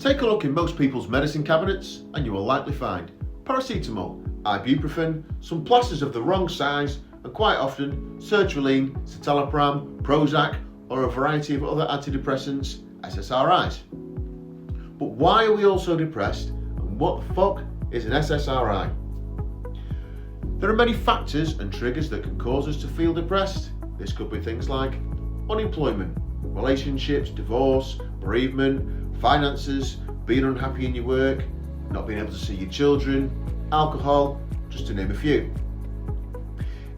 Take a look in most people's medicine cabinets and you will likely find paracetamol, ibuprofen, some plasters of the wrong size, and quite often sertraline, citalopram, Prozac, or a variety of other antidepressants, SSRIs. But why are we all so depressed, and what the fuck is an SSRI? There are many factors and triggers that can cause us to feel depressed. This could be things like unemployment, relationships, divorce, bereavement, finances, being unhappy in your work, not being able to see your children, alcohol, just to name a few.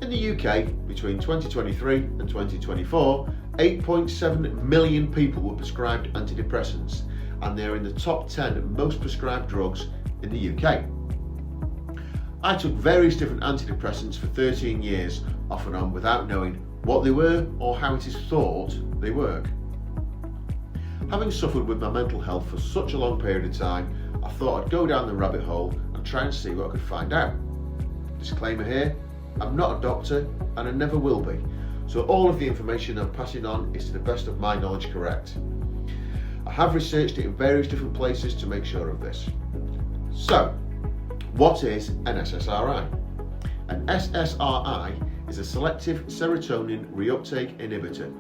In the UK, between 2023 and 2024, 8.7 million people were prescribed antidepressants, and they're in the top 10 most prescribed drugs in the UK. I took various different antidepressants for 13 years, off and on, without knowing what they were or how it is thought they work. Having suffered with my mental health for such a long period of time, I thought I'd go down the rabbit hole and try and see what I could find out. Disclaimer here, I'm not a doctor and I never will be, so all of the information I'm passing on is to the best of my knowledge correct. I have researched it in various different places to make sure of this. So, what is an SSRI? An SSRI is a selective serotonin reuptake inhibitor,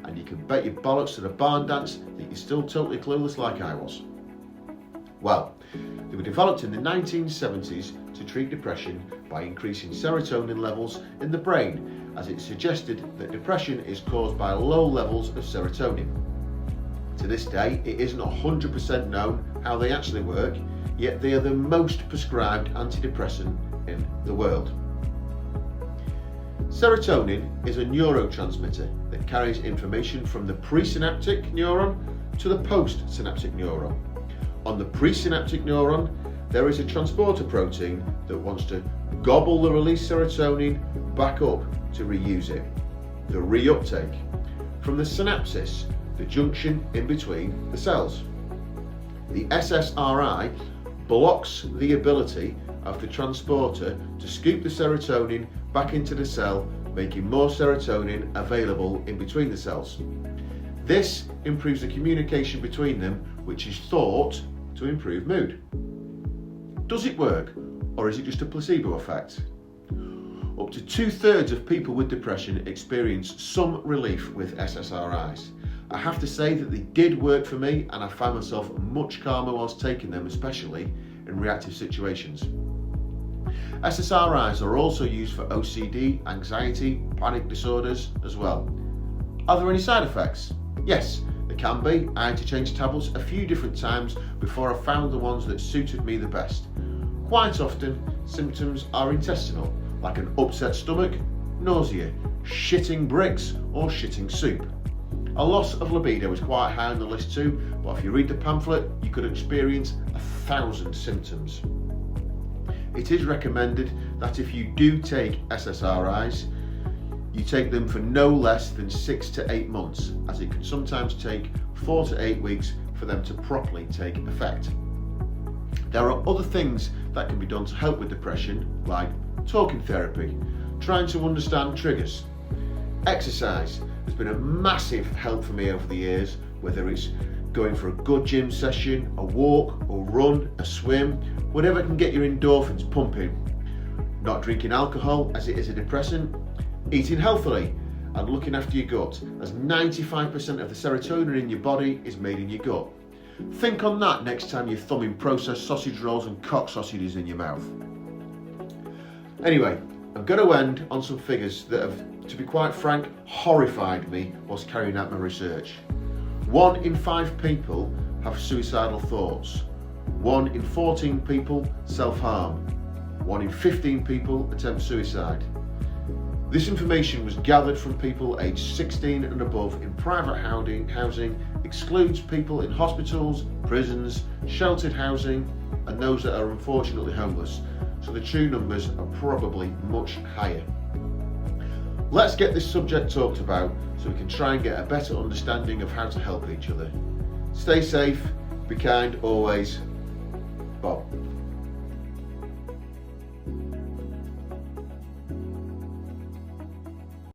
and you can bet your bollocks to the barn dance that you're still totally clueless like I was. Well, they were developed in the 1970s to treat depression by increasing serotonin levels in the brain, as it suggested that depression is caused by low levels of serotonin. To this day, it isn't 100% known how they actually work, yet they are the most prescribed antidepressant in the world. Serotonin is a neurotransmitter that carries information from the presynaptic neuron to the postsynaptic neuron. On the presynaptic neuron, there is a transporter protein that wants to gobble the released serotonin back up to reuse it, the reuptake, from the synapses, the junction in between the cells. The SSRI blocks the ability of the transporter to scoop the serotonin back into the cell, making more serotonin available in between the cells. This improves the communication between them, which is thought to improve mood. Does it work, or is it just a placebo effect? Up to 2/3 of people with depression experience some relief with SSRIs. I have to say that they did work for me, and I found myself much calmer whilst taking them, especially in reactive situations. SSRIs are also used for OCD, anxiety, panic disorders as well. Are there any side effects? Yes, there can be. I had to change tablets a few different times before I found the ones that suited me the best. Quite often, symptoms are intestinal, like an upset stomach, nausea, shitting bricks or shitting soup. A loss of libido is quite high on the list too, but if you read the pamphlet, you could experience 1,000 symptoms. It is recommended that if you do take SSRIs, you take them for no less than 6 to 8 months, as it can sometimes take 4 to 8 weeks for them to properly take effect. There are other things that can be done to help with depression, like talking therapy, trying to understand triggers. Exercise has been a massive help for me over the years, whether it's going for a good gym session, a walk or run, a swim, whatever can get your endorphins pumping. Not drinking alcohol, as it is a depressant, eating healthily and looking after your gut, as 95% of the serotonin in your body is made in your gut. Think on that next time you're thumbing processed sausage rolls and cock sausages in your mouth. Anyway, I'm going to end on some figures that have, to be quite frank, horrified me whilst carrying out my research. 1 in 5 people have suicidal thoughts. 1 in 14 people self-harm. 1 in 15 people attempt suicide. This information was gathered from people aged 16 and above in private housing, excludes people in hospitals, prisons, sheltered housing, and those that are unfortunately homeless. So the true numbers are probably much higher. Let's get this subject talked about so we can try and get a better understanding of how to help each other. Stay safe, be kind always. Bob.